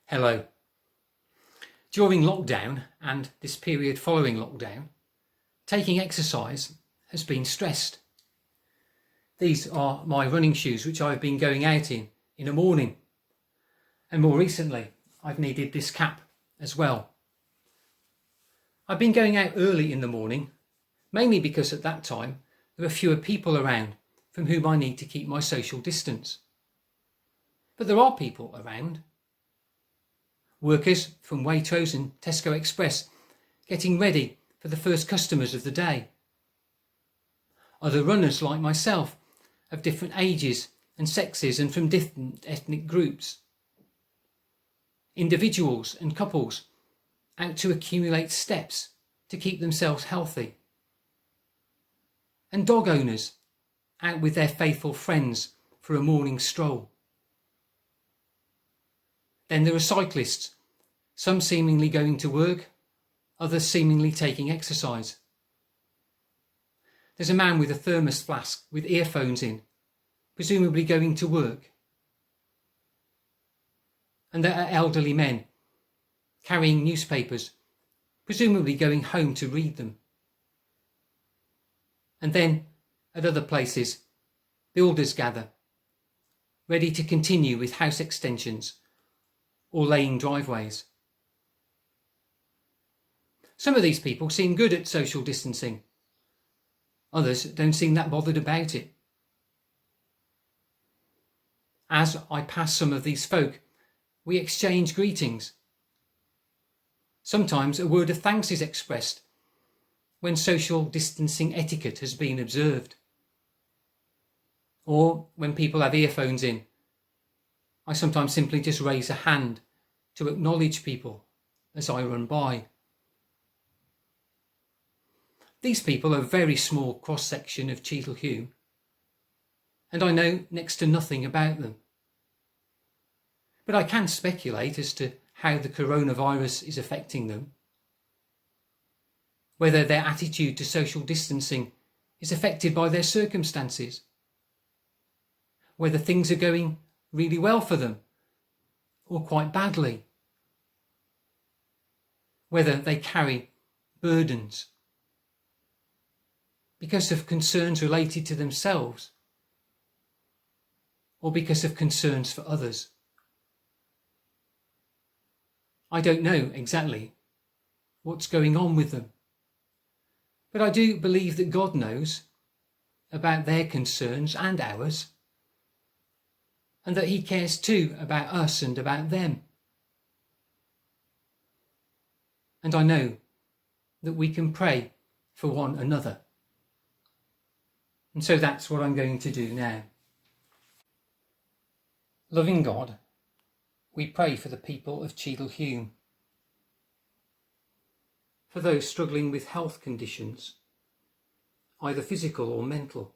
Hello. During lockdown and this period following lockdown, taking exercise has been stressed. These are my running shoes which I've been going out in the morning, and more recently I've needed this cap as well. I've been going out early in the morning, mainly because at that time there are fewer people around from whom I need to keep my social distance. But there are people around. Workers from Waitrose and Tesco Express getting ready for the first customers of the day. Other runners like myself of different ages and sexes and from different ethnic groups. Individuals and couples out to accumulate steps to keep themselves healthy. And dog owners out with their faithful friends for a morning stroll. Then there are cyclists, some seemingly going to work, others seemingly taking exercise. There's a man with a thermos flask with earphones in, presumably going to work. And there are elderly men carrying newspapers, presumably going home to read them. And then, at other places, builders gather, ready to continue with house extensions or laying driveways. Some of these people seem good at social distancing. Others don't seem that bothered about it. As I pass some of these folk, we exchange greetings. Sometimes a word of thanks is expressed when social distancing etiquette has been observed. Or when people have earphones in, I sometimes simply just raise a hand to acknowledge people as I run by. These people are a very small cross-section of Cheadle Hulme, and I know next to nothing about them. But I can speculate as to how the coronavirus is affecting them, whether their attitude to social distancing is affected by their circumstances, whether things are going really well for them or quite badly, whether they carry burdens because of concerns related to themselves or because of concerns for others. I don't know exactly what's going on with them, but I do believe that God knows about their concerns and ours, and that He cares too about us and about them. And I know that we can pray for one another. And so that's what I'm going to do now. Loving God, we pray for the people of Cheadle Hulme, for those struggling with health conditions, either physical or mental,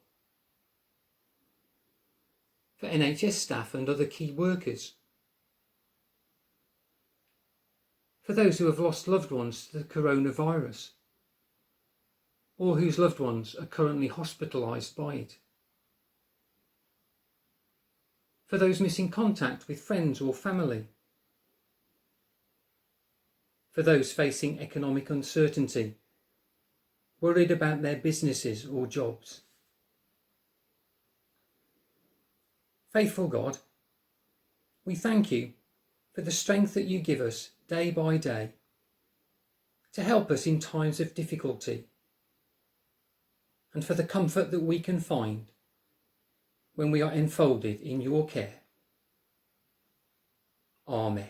for NHS staff and other key workers, for those who have lost loved ones to the coronavirus, or whose loved ones are currently hospitalised by it, for those missing contact with friends or family, for those facing economic uncertainty, worried about their businesses or jobs. Faithful God, we thank you for the strength that you give us day by day to help us in times of difficulty, and for the comfort that we can find when we are enfolded in your care. Amen.